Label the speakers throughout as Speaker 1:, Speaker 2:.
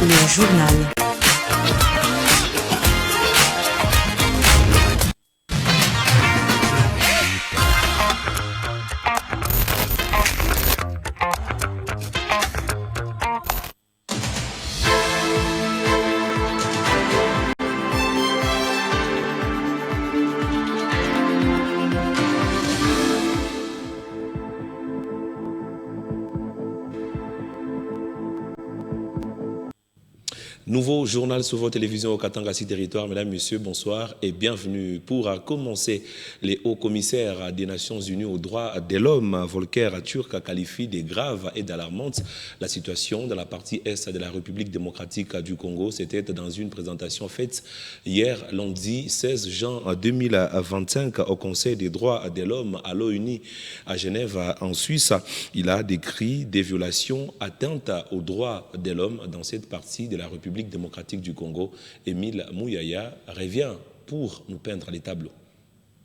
Speaker 1: Le journal.
Speaker 2: Nouveau journal sur votre télévision au Katanga-Si Territoire. Mesdames, Messieurs, bonsoir et bienvenue. Pour commencer, les hauts commissaires des Nations Unies aux droits de l'homme, Volker Turk, a qualifié de grave et d'alarmante la situation dans la partie est de la République démocratique du Congo. C'était dans une présentation faite hier, lundi 16 juin 2025, au Conseil des droits de l'homme à l'ONU à Genève, en Suisse. Il a décrit des violations atteintes aux droits de l'homme dans cette partie de la République démocratique du Congo. Émile Mouyaya revient pour nous peindre les tableaux.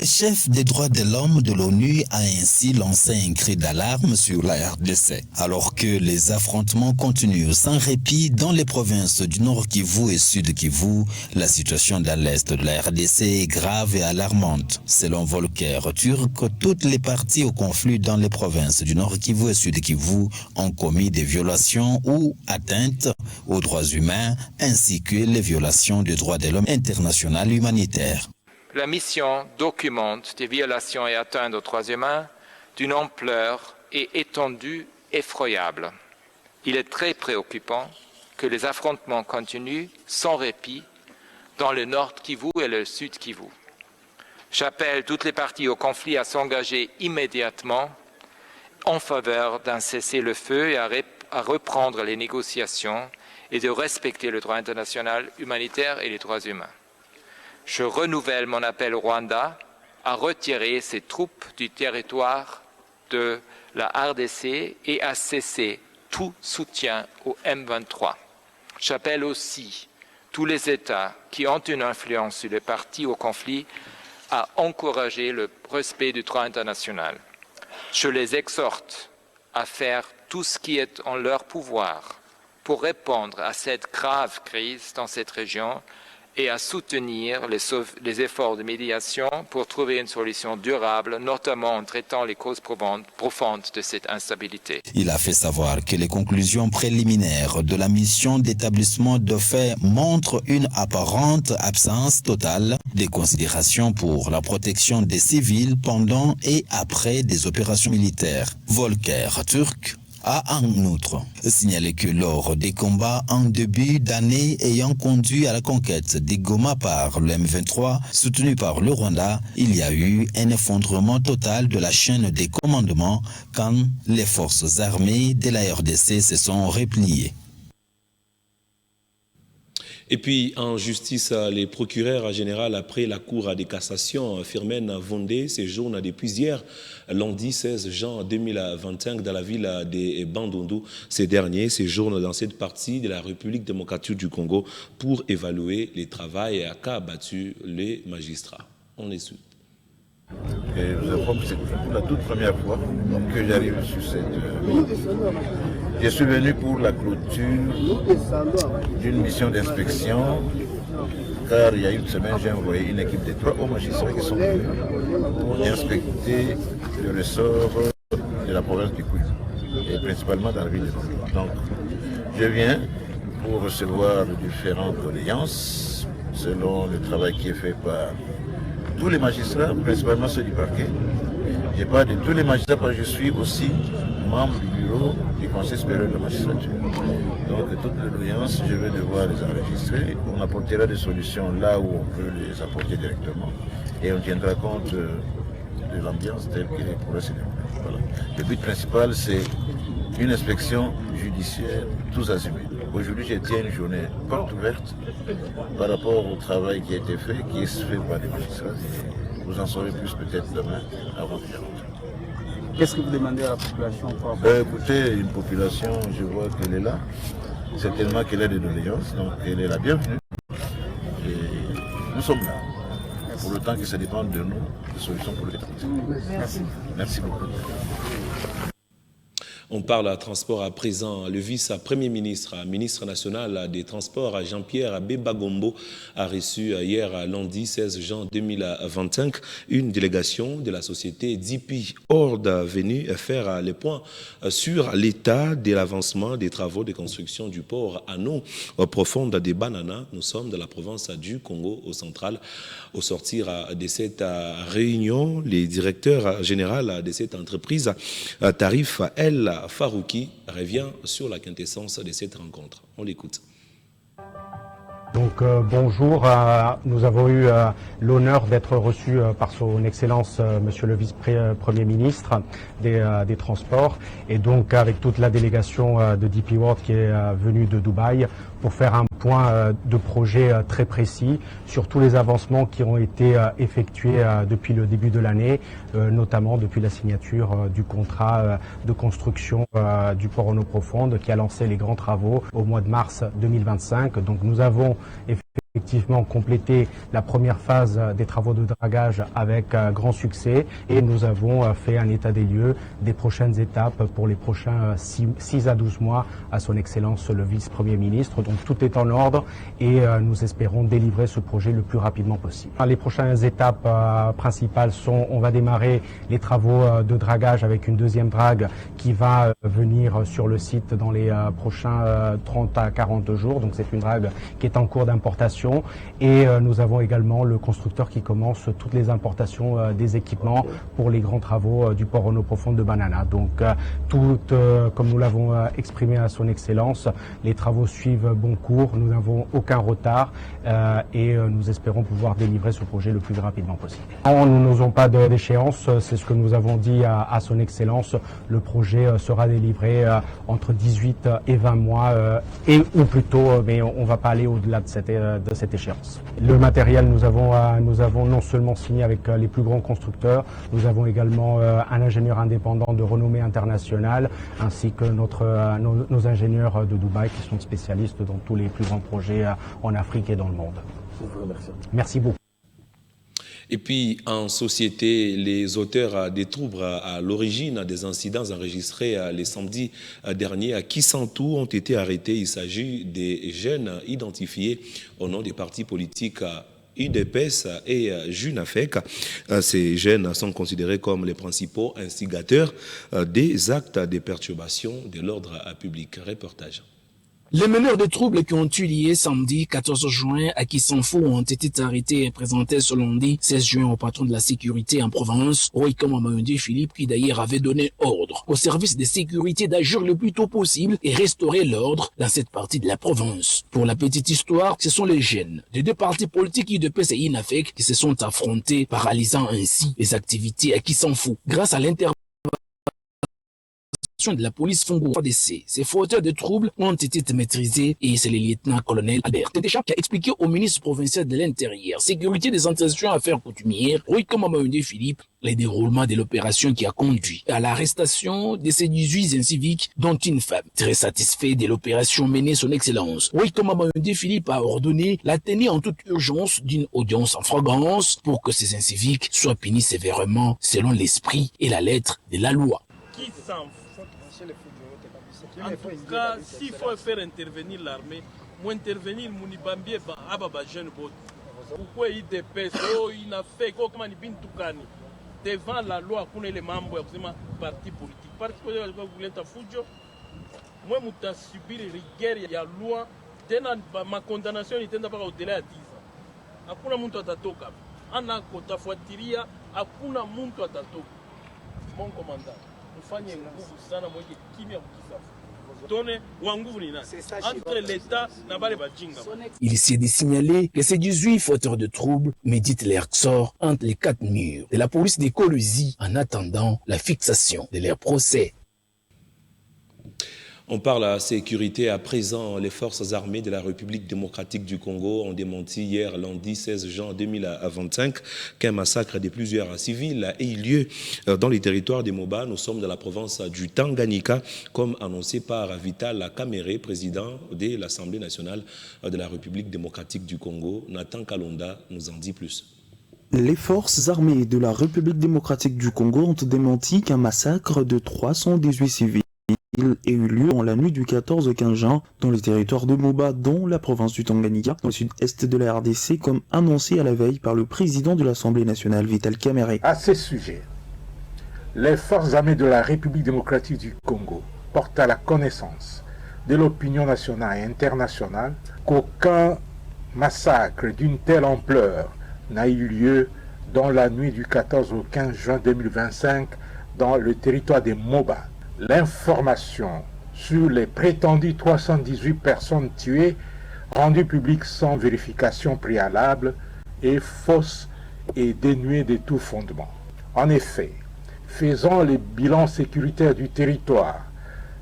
Speaker 3: Chef des droits de l'homme de l'ONU a ainsi lancé un cri d'alarme sur la RDC. Alors que les affrontements continuent sans répit dans les provinces du Nord Kivu et Sud Kivu, la situation dans l'Est de la RDC est grave et alarmante. Selon Volker Turk, toutes les parties au conflit dans les provinces du Nord Kivu et Sud Kivu ont commis des violations ou atteintes aux droits humains, ainsi que les violations des droits de l'homme international humanitaire.
Speaker 4: La mission documente des violations et atteintes aux droits humains d'une ampleur et étendue effroyable. Il est très préoccupant que les affrontements continuent sans répit dans le Nord Kivu et le Sud Kivu. J'appelle toutes les parties au conflit à s'engager immédiatement en faveur d'un cessez-le-feu et à reprendre les négociations et de respecter le droit international humanitaire et les droits humains. Je renouvelle mon appel au Rwanda à retirer ses troupes du territoire de la RDC et à cesser tout soutien au M23. J'appelle aussi tous les États qui ont une influence sur les parties au conflit à encourager le respect du droit international. Je les exhorte à faire tout ce qui est en leur pouvoir pour répondre à cette grave crise dans cette région et à soutenir les efforts de médiation pour trouver une solution durable, notamment en traitant les causes profondes de cette instabilité.
Speaker 3: Il a fait savoir que les conclusions préliminaires de la mission d'établissement de fait montrent une apparente absence totale des considérations pour la protection des civils pendant et après des opérations militaires. Volker Turk a en outre signalé que lors des combats en début d'année ayant conduit à la conquête des Goma par le M23, soutenu par le Rwanda, il y a eu un effondrement total de la chaîne des commandements quand les forces armées de la RDC se sont repliées.
Speaker 2: Et puis, en justice, les procureurs généraux, après la Cour de cassation, Firmin Vondé séjourne depuis hier, lundi 16 juin 2025, dans la ville de Bandundu. Ces derniers séjournent dans cette partie de la République démocratique du Congo pour évaluer les travaux qu'a battu les magistrats. On les suit.
Speaker 5: Et je vous informe que c'est la toute première fois que j'arrive sur cette ville. Je suis venu pour la clôture d'une mission d'inspection, car il y a une semaine, j'ai envoyé une équipe de 3 hauts magistrats qui sont venus pour inspecter le ressort de la province du Kouy, et principalement dans la ville de Bandundu. Donc, je viens pour recevoir différentes doléances selon le travail qui est fait par tous les magistrats, principalement ceux du parquet. Je parle de tous les magistrats parce que je suis aussi membre du bureau du Conseil supérieur de la magistrature. Donc toutes les doléances, je vais devoir les enregistrer. On apportera des solutions là où on peut les apporter directement. Et on tiendra compte de l'ambiance telle qu'elle pourrait se dérouler. Voilà. Le but principal, c'est une inspection judiciaire tous azimuts. Aujourd'hui, je tiens une journée porte ouverte par rapport au travail qui a été fait, qui est fait par les magistrats. Vous en saurez plus peut-être demain, avant que je rentre.
Speaker 6: Qu'est-ce que vous demandez à la population pour
Speaker 5: écoutez, une population, je vois qu'elle est là. Certainement qu'elle a des doléances, donc elle est la bienvenue. Et nous sommes là. Pour le temps que ça dépend de nous, des solutions pour le département. Merci. Merci beaucoup.
Speaker 2: On parle transport à présent. Le vice-premier ministre, ministre national des Transports, Jean-Pierre Bemba-Gombo, a reçu hier, lundi 16 juin 2025, une délégation de la société DP World venue faire les points sur l'état de l'avancement des travaux de construction du port à eau profonde des Bananas. Nous sommes de la province du Congo au central. Au sortir de cette réunion, le directeur général de cette entreprise, Tarif El Farouki, revient sur la quintessence de cette rencontre. On l'écoute.
Speaker 1: Donc bonjour, nous avons eu l'honneur d'être reçus par son Excellence Monsieur le Vice-Premier ministre des Transports et donc avec toute la délégation de DP World qui est venue de Dubaï pour faire un point de projet très précis sur tous les avancements qui ont été effectués depuis le début de l'année, notamment depuis la signature du contrat de construction du port en eau profonde qui a lancé les grands travaux au mois de mars 2025. Donc nous avons effectivement complété la première phase des travaux de dragage avec grand succès et nous avons fait un état des lieux des prochaines étapes pour les prochains 6 à 12 mois à son Excellence le Vice-Premier ministre. Donc tout est en ordre et nous espérons délivrer ce projet le plus rapidement possible. Les prochaines étapes principales sont, on va démarrer les travaux de dragage avec une deuxième drague qui va venir sur le site dans les prochains 30 à 40 jours. Donc c'est une drague qui est en cours d'importation et nous avons également le constructeur qui commence toutes les importations des équipements pour les grands travaux du port en eau profonde de Banana. Donc comme nous l'avons exprimé à son Excellence, les travaux suivent bon cours, nous n'avons aucun retard et nous espérons pouvoir délivrer ce projet le plus rapidement possible. Nous n'osons pas d'échéance, c'est ce que nous avons dit à son Excellence, le projet sera délivré entre 18 et 20 mois ou plus tôt, mais on ne va pas aller au-delà de cette échéance. Le matériel, nous avons non seulement signé avec les plus grands constructeurs, nous avons également un ingénieur indépendant de renommée internationale, ainsi que nos ingénieurs de Dubaï qui sont spécialistes dans tous les plus grands projets en Afrique et dans le monde.
Speaker 6: Je vous remercie.
Speaker 1: Merci beaucoup.
Speaker 2: Et puis, en société, les auteurs des troubles à l'origine des incidents enregistrés les samedis derniers à Kisantou ont été arrêtés. Il s'agit des jeunes identifiés au nom des partis politiques UDPS et JUNAFEC. Ces jeunes sont considérés comme les principaux instigateurs des actes de perturbation de l'ordre public. Reportage.
Speaker 7: Les meneurs de troubles qui ont eu lieu samedi 14 juin à Kisanfou ont été arrêtés et présentés ce lundi 16 juin au patron de la sécurité en province, Roikama Mayondi Philippe, qui d'ailleurs avait donné ordre au service de sécurité d'agir le plus tôt possible et restaurer l'ordre dans cette partie de la province. Pour la petite histoire, ce sont les jeunes des deux partis politiques UDPS et INAFEC qui se sont affrontés, paralysant ainsi les activités à Kisanfou. Grâce à l'intervention de la police Fongo ADC. Ces fauteurs de troubles ont été maîtrisés et c'est le lieutenant-colonel Albert Tétécha qui a expliqué au ministre provincial de l'Intérieur, sécurité des institutions affaires coutumières, Roikama Mayondi Philippe, le déroulement de l'opération qui a conduit à l'arrestation de ces 18 inciviques, dont une femme. Très satisfait de l'opération menée son Excellence, Roikama Mayondi Philippe a ordonné la tenue en toute urgence d'une audience en flagrance pour que ces inciviques soient punis sévèrement selon l'esprit et la lettre de la loi.
Speaker 8: Qui s'en fout? En tout cas, s'il faut faire intervenir l'armée, moi intervenir Mounibambie, Ababa jeune bot. Pourquoi il dépêche, il n'a fait comment il bin tukani devant la loi qu'on est les membres de parti politique. Parce que vous voulez ta fujo, moi muta subir rigueur il y a loi, ma condamnation n'était pas au-delà de 10 ans. Hakuna mtu atatoka. Ana kotafuatilia, hakuna mtu atatoka. Mon commandant, ufanye nguvu sana mweke kimya mkisafu.
Speaker 7: Il s'est signalé que ces 18 fauteurs de troubles méditent leur sort entre les 4 murs de la police des Colosie en attendant la fixation de leur procès.
Speaker 2: On parle à sécurité à présent. Les forces armées de la République démocratique du Congo ont démenti hier, lundi 16 juin 2025, qu'un massacre de plusieurs civils a eu lieu dans les territoires des Moba. Nous sommes dans la province du Tanganyika, comme annoncé par Vital Kamere, président de l'Assemblée nationale de la République démocratique du Congo. Nathan Kalonda nous en dit plus.
Speaker 9: Les forces armées de la République démocratique du Congo ont démenti qu'un massacre de 318 civils la nuit du 14 au 15 juin dans le territoire de Moba, dont la province du Tanganyika, au sud-est de la RDC, comme annoncé à la veille par le président de l'Assemblée nationale, Vital Kamerhe.
Speaker 10: À ce sujet, les forces armées de la République démocratique du Congo portent à la connaissance de l'opinion nationale et internationale qu'aucun massacre d'une telle ampleur n'a eu lieu dans la nuit du 14 au 15 juin 2025 dans le territoire des Moba. L'information sur les prétendues 318 personnes tuées, rendue publique sans vérification préalable, est fausse et dénuée de tout fondement. En effet, faisant les bilans sécuritaires du territoire,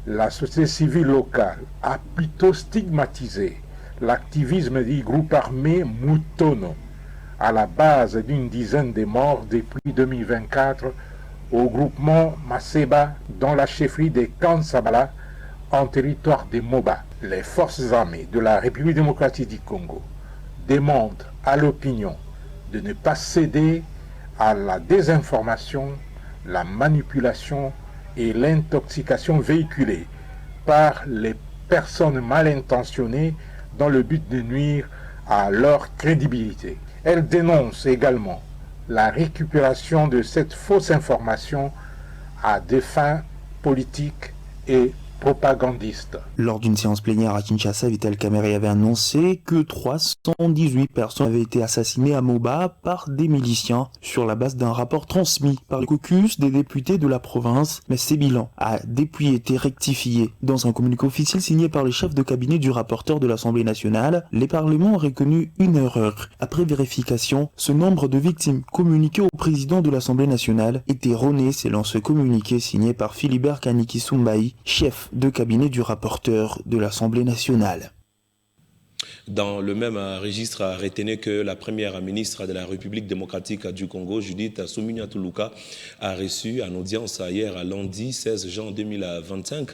Speaker 10: la société civile locale a plutôt stigmatisé l'activisme du groupe armé Mutono, à la base d'une dizaine de morts depuis 2024 au groupement Maseba dans la chefferie de Kansabala en territoire des Moba. Les forces armées de la République démocratique du Congo demandent à l'opinion de ne pas céder à la désinformation, la manipulation et l'intoxication véhiculée par les personnes mal intentionnées dans le but de nuire à leur crédibilité. Elle dénonce également la récupération de cette fausse information à des fins politiques et propagandiste.
Speaker 9: Lors d'une séance plénière à Kinshasa, Vital Kamerhe avait annoncé que 318 personnes avaient été assassinées à Moba par des miliciens sur la base d'un rapport transmis par le caucus des députés de la province, mais ces bilans a depuis été rectifié. Dans un communiqué officiel signé par le chef de cabinet du rapporteur de l'Assemblée nationale, les parlements ont reconnu une erreur. Après vérification, ce nombre de victimes communiquées au président de l'Assemblée nationale est erroné selon ce communiqué signé par Philibert Kaniki Sumbai, chef de cabinet du rapporteur de l'Assemblée nationale.
Speaker 2: Dans le même registre, retenez que la première ministre de la République démocratique du Congo, Judith Suminwa Tuluka, a reçu en audience hier, lundi 16 juin 2025,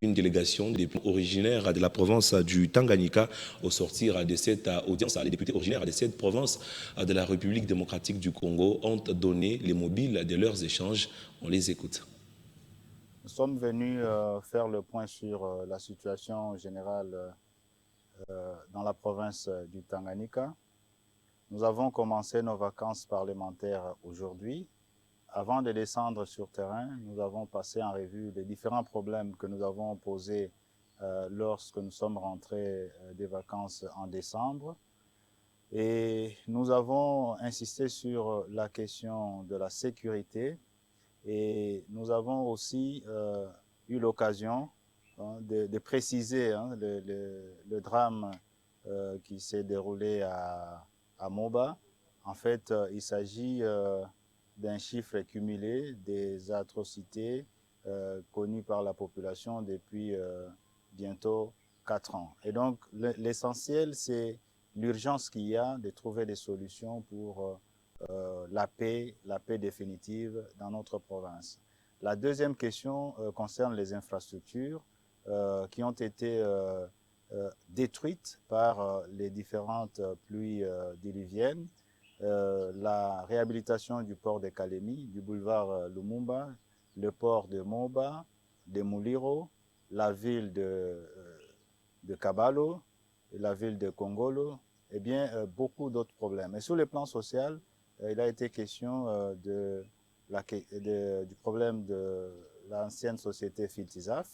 Speaker 2: une délégation des originaires de la province du Tanganyika. Au sortir de cette audience, les députés originaires de cette province de la République démocratique du Congo ont donné les mobiles de leurs échanges. On les écoute.
Speaker 6: Nous sommes venus faire le point sur la situation générale dans la province du Tanganyika. Nous avons commencé nos vacances parlementaires aujourd'hui. Avant de descendre sur terrain, nous avons passé en revue les différents problèmes que nous avons posés lorsque nous sommes rentrés des vacances en décembre. Et nous avons insisté sur la question de la sécurité. Et nous avons aussi eu l'occasion de préciser le drame qui s'est déroulé à Moba. En fait, il s'agit d'un chiffre cumulé des atrocités connues par la population depuis bientôt 4 ans. Et donc, l'essentiel, c'est l'urgence qu'il y a de trouver des solutions pour la paix définitive dans notre province. La deuxième question concerne les infrastructures qui ont été détruites par les différentes pluies diluviennes. La réhabilitation du port de Kalemi, du boulevard Lumumba, le port de Moba, de Muliro, la ville de Kabalo, et la ville de Kongolo, et bien beaucoup d'autres problèmes. Et sur le plan social, il a été question du problème de l'ancienne société Filtizaf,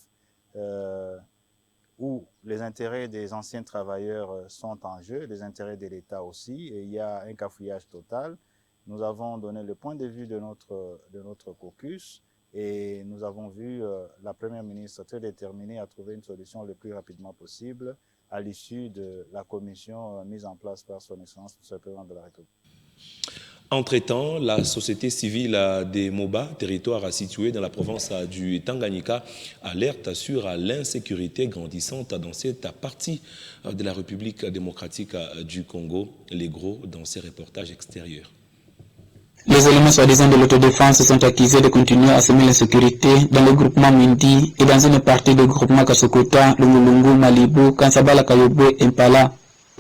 Speaker 6: où les intérêts des anciens travailleurs sont en jeu, les intérêts de l'État aussi, et il y a un cafouillage total. Nous avons donné le point de vue de notre caucus et nous avons vu la Première ministre très déterminée à trouver une solution le plus rapidement possible à l'issue de la commission mise en place par son Excellence, le Président de la République.
Speaker 2: Entre-temps, la société civile des Moba, territoire situé dans la province du Tanganyika, alerte sur l'insécurité grandissante dans cette partie de la République démocratique du Congo. Les gros dans ces reportages extérieurs.
Speaker 11: Les éléments soi-disant de l'autodéfense sont accusés de continuer à semer l'insécurité dans le groupement Mindi et dans une partie du groupement Kasokota, Lumulungu, Malibu, Kansabala, Kayobe, Impala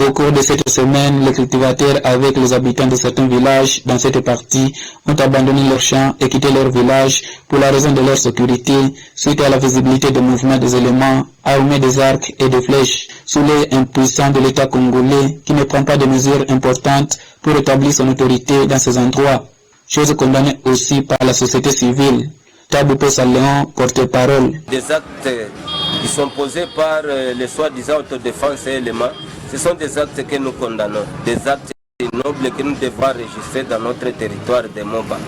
Speaker 11: Au cours de cette semaine, les cultivateurs avec les habitants de certains villages dans cette partie ont abandonné leurs champs et quitté leur village pour la raison de leur sécurité suite à la visibilité des mouvements des éléments armés des arcs et des flèches sous l'œil impuissant de l'État congolais qui ne prend pas de mesures importantes pour établir son autorité dans ces endroits. Chose condamnée aussi par la société civile. Tabou Léon, porte-parole.
Speaker 12: Des actes qui sont posés par les soi-disant autodéfense et éléments, ce sont des actes que nous condamnons, des actes nobles que nous devons enregistrer dans notre territoire de Moba.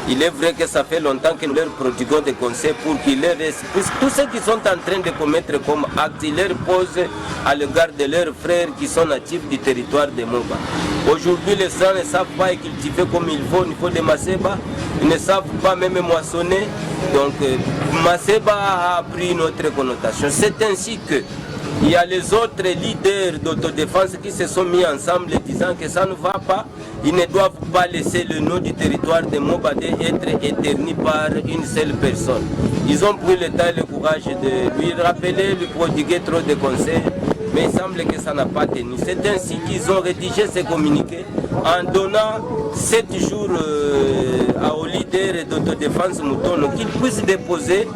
Speaker 12: Il est vrai que ça fait longtemps que nous leur prodiguons des conseils pour qu'ils leur restent. Tout ce qu'ils sont en train de commettre comme acte, ils leur posent à l'égard de leurs frères qui sont natifs du territoire de Moba. Aujourd'hui, les gens ne savent pas cultiver comme il faut au niveau de Maseba. Ils ne savent pas même moissonner. Donc, Maseba a pris une autre connotation. C'est ainsi que il y a les autres leaders d'autodéfense qui se sont mis ensemble disant que ça ne va pas. Ils ne doivent pas laisser le nom du territoire de Mobadé être éterni par une seule personne. Ils ont pris le temps et le courage de lui rappeler, lui prodiguer trop de conseils, mais il semble que ça n'a pas tenu. C'est ainsi qu'ils ont rédigé ces communiqués en donnant 7 jours aux leaders d'autodéfense Moutono qu'ils puissent déposer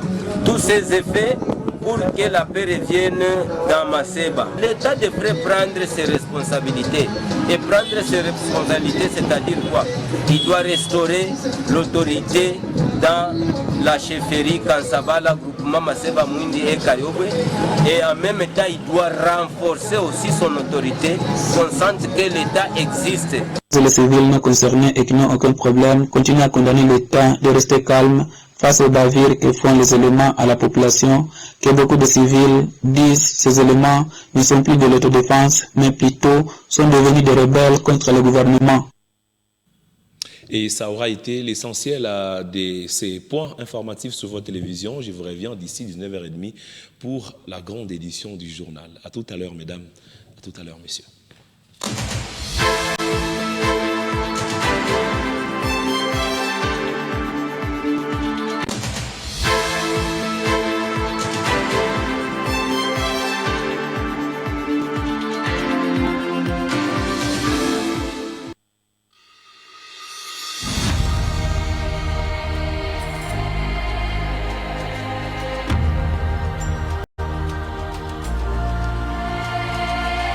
Speaker 12: tous ces effets pour que la paix revienne dans Maseba. L'État devrait prendre ses responsabilités. Et prendre ses responsabilités, c'est-à-dire quoi? Il doit restaurer l'autorité dans la chefferie Kansabala, groupement Maseba Mouindi et Kariobwe. Et en même temps, il doit renforcer aussi son autorité, qu'on sente que l'État existe.
Speaker 11: Les civils non concernés et qui n'ont aucun problème continuent à condamner l'État de rester calme face aux bavures que font les éléments à la population, que beaucoup de civils disent ces éléments ne sont plus de l'autodéfense, mais plutôt sont devenus des rebelles contre le gouvernement.
Speaker 2: Et ça aura été l'essentiel de ces points informatifs sur votre télévision. Je vous reviens d'ici 19h30 pour la grande édition du journal. À tout à l'heure, mesdames. À tout à l'heure, messieurs.